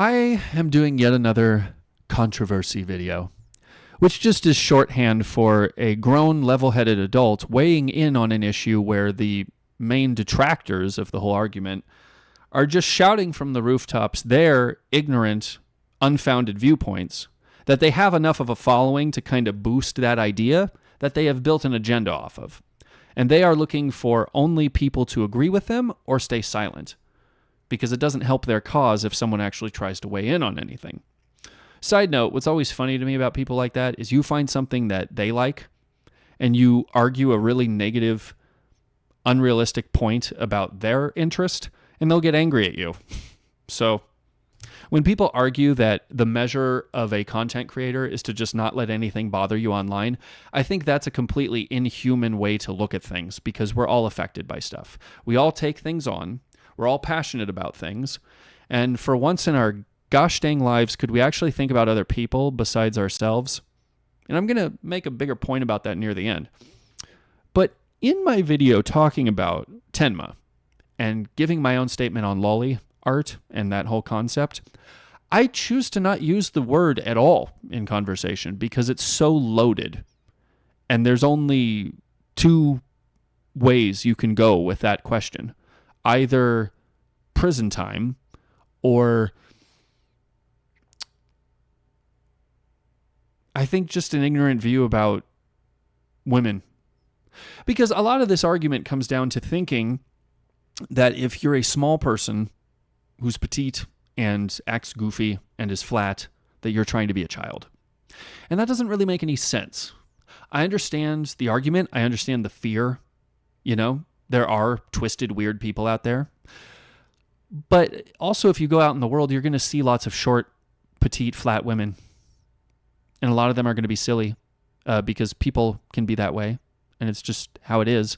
I am doing yet another controversy video, which just is shorthand for a grown, level-headed adult weighing in on an issue where the main detractors of the whole argument are just shouting from the rooftops their ignorant, unfounded viewpoints, that they have enough of a following to kind of boost that idea that they have built an agenda off of. And they are looking for only people to agree with them or stay silent, because it doesn't help their cause if someone actually tries to weigh in on anything. Side note, what's always funny to me about people like that is you find something that they like and you argue a really negative, unrealistic point about their interest, and they'll get angry at you. So when people argue that the measure of a content creator is to just not let anything bother you online, I think that's a completely inhuman way to look at things, because we're all affected by stuff. We all take things on. We're all passionate about things. And for once in our gosh dang lives, could we actually think about other people besides ourselves? And I'm going to make a bigger point about that near the end. But in my video talking about Tenma and giving my own statement on loli art and that whole concept, I choose to not use the word at all in conversation because it's so loaded. And there's only two ways you can go with that question. Either prison time or I think just an ignorant view about women. Because a lot of this argument comes down to thinking that if you're a small person who's petite and acts goofy and is flat, that you're trying to be a child. And that doesn't really make any sense. I understand the argument. I understand the fear. You know, there are twisted, weird people out there. But also, if you go out in the world, you're going to see lots of short, petite, flat women. And a lot of them are going to be silly because people can be that way. And it's just how it is.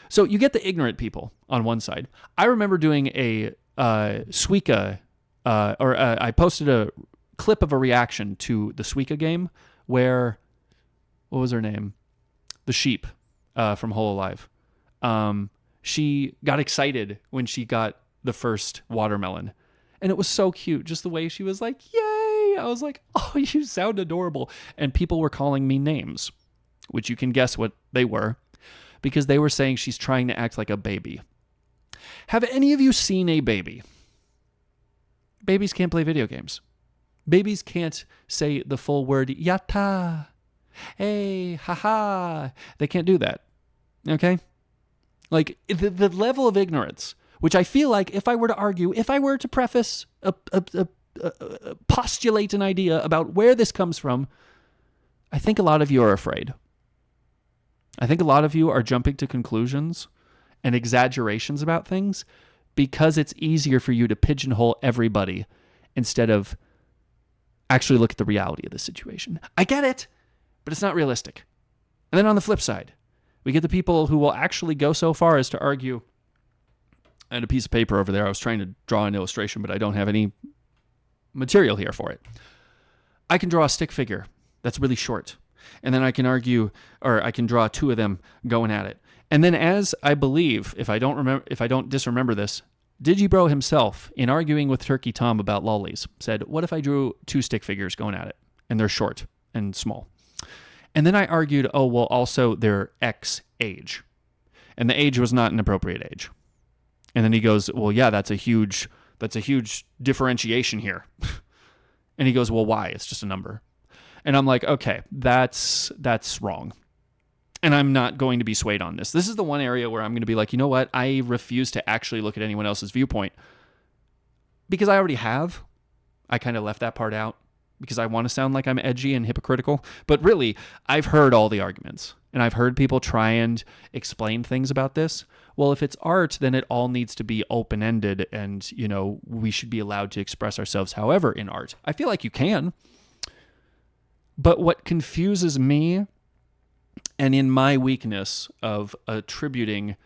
So you get the ignorant people on one side. I remember doing a Suika, I posted a clip of a reaction to the Suika game where, what was her name? The sheep from Hololive. She got excited when she got the first watermelon. And it was so cute. Just the way she was like, yay! I was like, oh, you sound adorable. And people were calling me names, which you can guess what they were, because they were saying she's trying to act like a baby. Have any of you seen a baby? Babies can't play video games. Babies can't say the full word, yatta, hey, haha. They can't do that. Okay? Like, the level of ignorance, which I feel like if I were to argue, if I were to preface, postulate an idea about where this comes from, I think a lot of you are afraid. I think a lot of you are jumping to conclusions and exaggerations about things because it's easier for you to pigeonhole everybody instead of actually look at the reality of the situation. I get it, but it's not realistic. And then on the flip side, we get the people who will actually go so far as to argue. I had a piece of paper over there. I was trying to draw an illustration, but I don't have any material here for it. I can draw a stick figure that's really short. And then I can argue, or I can draw two of them going at it. And then, as I believe, if I don't disremember this, Digibro himself, in arguing with Turkey Tom about lollies, said, what if I drew two stick figures going at it? And they're short and small. And then I argued, oh, well, also they're X age. And the age was not an appropriate age. And then he goes, well, yeah, that's a huge differentiation here. And he goes, well, why? It's just a number. And I'm like, okay, that's wrong. And I'm not going to be swayed on this. This is the one area where I'm going to be like, you know what? I refuse to actually look at anyone else's viewpoint because I already have. I kind of left that part out because I want to sound like I'm edgy and hypocritical. But really, I've heard all the arguments and I've heard people try and explain things about this. Well, if it's art, then it all needs to be open-ended and, you know, we should be allowed to express ourselves however in art. I feel like you can. But what confuses me, and in my weakness of attributing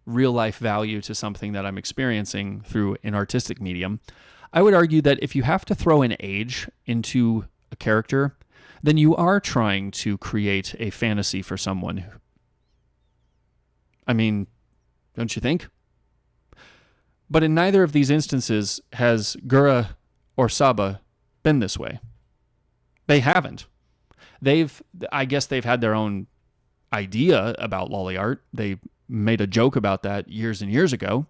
real-life value to something that I'm experiencing through an artistic medium, I would argue that if you have to throw an age into a character, then you are trying to create a fantasy for someone. I mean, don't you think? But in neither of these instances has Gura or Saba been this way. They haven't. I guess they've had their own idea about loli art. They made a joke about that years and years ago.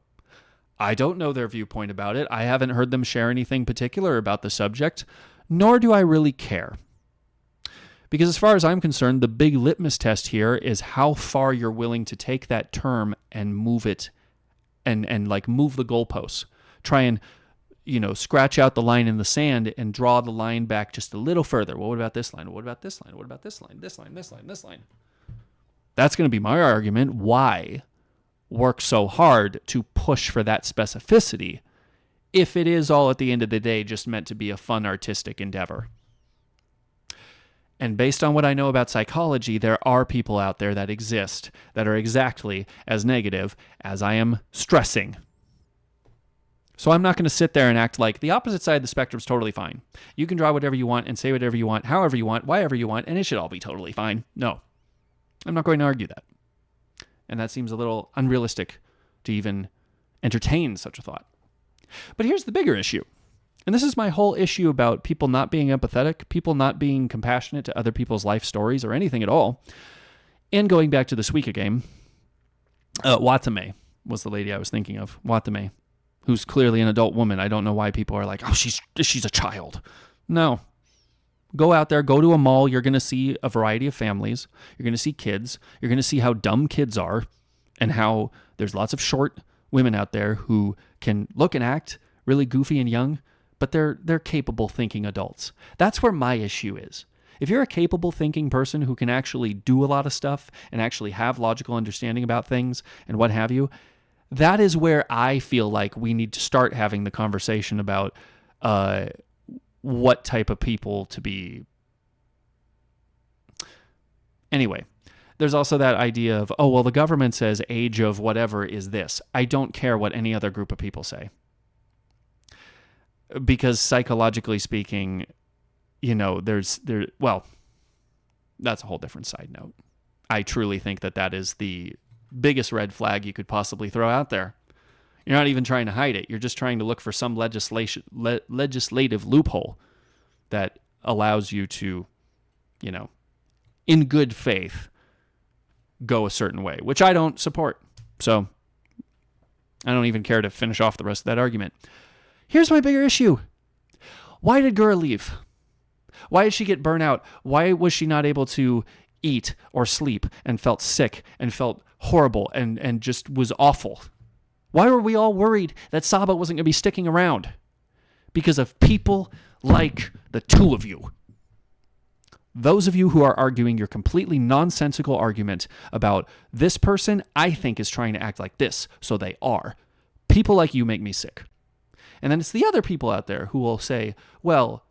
I don't know their viewpoint about it. I haven't heard them share anything particular about the subject, nor do I really care. Because as far as I'm concerned, the big litmus test here is how far you're willing to take that term and move it and like move the goalposts. Try and, scratch out the line in the sand and draw the line back just a little further. Well, what about this line? What about this line? What about this line? This line, this line, this line. That's going to be my argument. Why work so hard to push for that specificity if it is all at the end of the day just meant to be a fun artistic endeavor? And based on what I know about psychology, there are people out there that exist that are exactly as negative as I am stressing. So I'm not going to sit there and act like the opposite side of the spectrum is totally fine. You can draw whatever you want and say whatever you want, however you want, wherever you want, and it should all be totally fine. No, I'm not going to argue that. And that seems a little unrealistic to even entertain such a thought. But here's the bigger issue. And this is my whole issue about people not being empathetic, people not being compassionate to other people's life stories or anything at all. And going back to the Suika game, Watame was the lady I was thinking of. Watame, who's clearly an adult woman. I don't know why people are like, oh, she's a child. No. Go out there, go to a mall. You're going to see a variety of families. You're going to see kids. You're going to see how dumb kids are and how there's lots of short women out there who can look and act really goofy and young, but they're capable thinking adults. That's where my issue is. If you're a capable thinking person who can actually do a lot of stuff and actually have logical understanding about things and what have you, that is where I feel like we need to start having the conversation about what type of people to be. Anyway, there's also that idea of, oh, well, the government says age of whatever is this. I don't care what any other group of people say. Because psychologically speaking, that's a whole different side note. I truly think that is the biggest red flag you could possibly throw out there. You're not even trying to hide it. You're just trying to look for some legislative loophole that allows you to, in good faith, go a certain way, which I don't support. So I don't even care to finish off the rest of that argument. Here's my bigger issue. Why did Gura leave? Why did she get burnt out? Why was she not able to eat or sleep and felt sick and felt horrible and just was awful? Why were we all worried that Saba wasn't going to be sticking around? Because of people like the two of you. Those of you who are arguing your completely nonsensical argument about this person I think is trying to act like this, so they are. People like you make me sick. And then it's the other people out there who will say, well,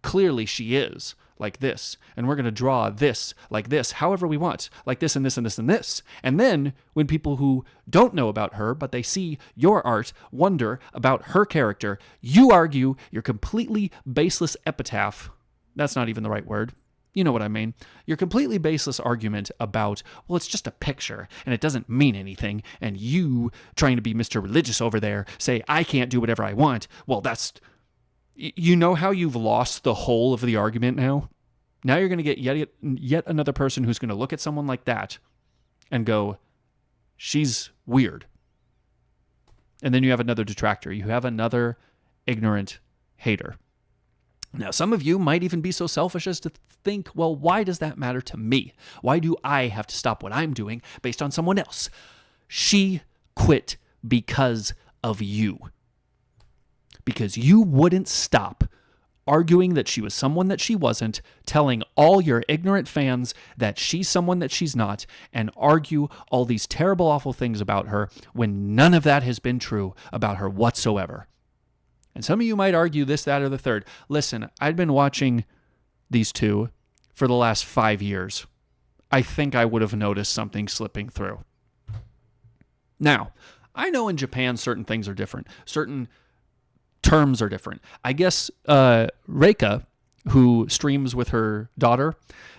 clearly she is like this, and we're going to draw this like this, however we want, like this and this and this and this. And then when people who don't know about her, but they see your art, wonder about her character, you argue your completely baseless epitaph. That's not even the right word. You know what I mean. Your completely baseless argument about, well, it's just a picture and it doesn't mean anything. And you, trying to be Mr. Religious over there, say, I can't do whatever I want. Well, you know how you've lost the whole of the argument now? Now you're going to get yet another person who's going to look at someone like that and go, she's weird. And then you have another detractor. You have another ignorant hater. Now, some of you might even be so selfish as to think, well, why does that matter to me? Why do I have to stop what I'm doing based on someone else? She quit because of you. Because you wouldn't stop arguing that she was someone that she wasn't, telling all your ignorant fans that she's someone that she's not, and argue all these terrible, awful things about her when none of that has been true about her whatsoever. And some of you might argue this, that, or the third. Listen, I'd been watching these two for the last 5 years. I think I would have noticed something slipping through. Now, I know in Japan certain things are different. Certain terms are different. I guess Reika, who streams with her daughter,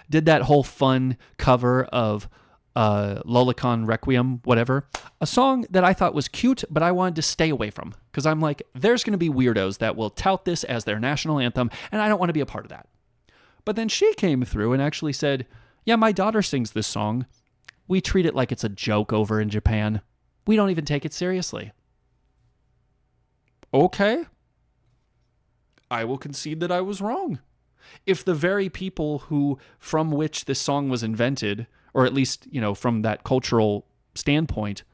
did that whole fun cover of Lolicon Requiem, whatever. A song that I thought was cute, but I wanted to stay away from. Because I'm like, there's going to be weirdos that will tout this as their national anthem, and I don't want to be a part of that. But then she came through and actually said, yeah, my daughter sings this song. We treat it like it's a joke over in Japan. We don't even take it seriously. Okay. I will concede that I was wrong. If the very people from which this song was invented, or at least, from that cultural standpoint,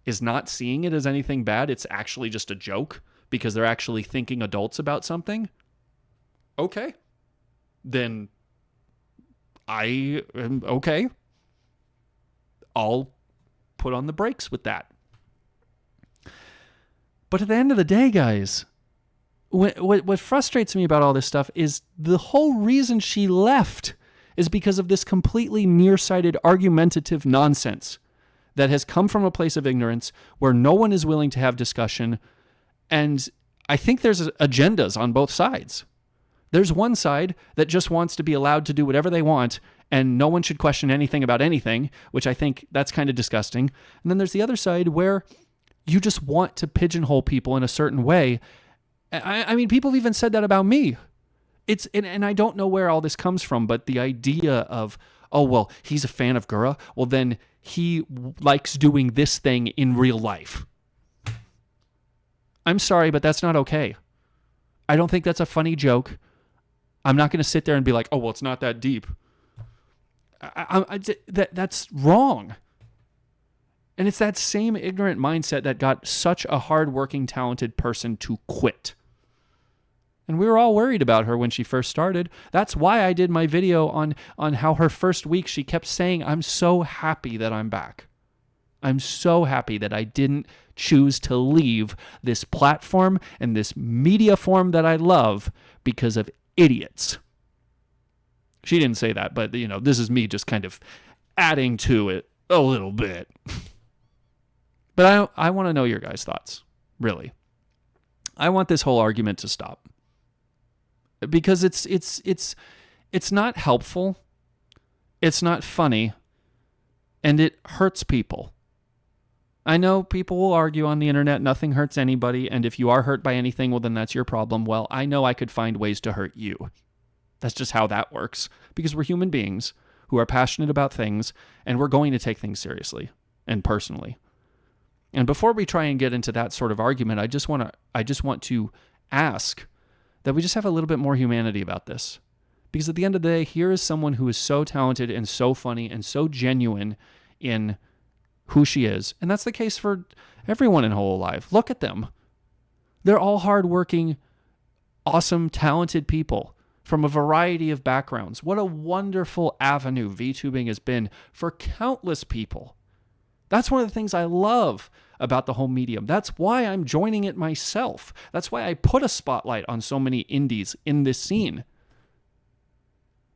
is not seeing it as anything bad, it's actually just a joke because they're actually thinking adults about something, okay. Then I am okay. I'll put on the brakes with that. But at the end of the day, guys, what frustrates me about all this stuff is the whole reason she left is because of this completely nearsighted, argumentative nonsense that has come from a place of ignorance where no one is willing to have discussion. And I think there's agendas on both sides. There's one side that just wants to be allowed to do whatever they want and no one should question anything about anything, which I think that's kind of disgusting. And then there's the other side where you just want to pigeonhole people in a certain way. I mean, people have even said that about me. And I don't know where all this comes from, but the idea of, oh, well, he's a fan of Gura. Well, then he likes doing this thing in real life. I'm sorry, but that's not okay. I don't think that's a funny joke. I'm not going to sit there and be like, oh, well, it's not that deep. That's wrong. And it's that same ignorant mindset that got such a hardworking, talented person to quit. And we were all worried about her when she first started. That's why I did my video on how her first week she kept saying, I'm so happy that I'm back. I'm so happy that I didn't choose to leave this platform and this media form that I love because of idiots. She didn't say that, but this is me just kind of adding to it a little bit. But I want to know your guys' thoughts, really. I want this whole argument to stop. Because it's not helpful, it's not funny, and it hurts people. I know people will argue on the internet, nothing hurts anybody, and if you are hurt by anything, well, then that's your problem. Well, I know I could find ways to hurt you. That's just how that works, because we're human beings who are passionate about things, and we're going to take things seriously and personally. And before we try and get into that sort of argument, I just want to ask that we just have a little bit more humanity about this. Because at the end of the day, here is someone who is so talented and so funny and so genuine in who she is. And that's the case for everyone in Hololive. Look at them. They're all hardworking, awesome, talented people from a variety of backgrounds. What a wonderful avenue VTubing has been for countless people. That's one of the things I love about the whole medium. That's why I'm joining it myself. That's why I put a spotlight on so many indies in this scene.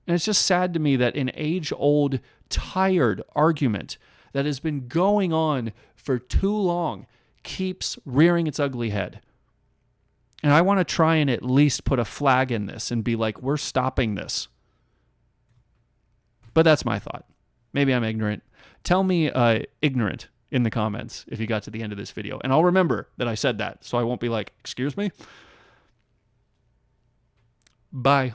And it's just sad to me that an age-old, tired argument that has been going on for too long keeps rearing its ugly head. And I want to try and at least put a flag in this and be like, we're stopping this. But that's my thought. Maybe I'm ignorant. Tell me ignorant in the comments if you got to the end of this video. And I'll remember that I said that, so I won't be like, excuse me? Bye.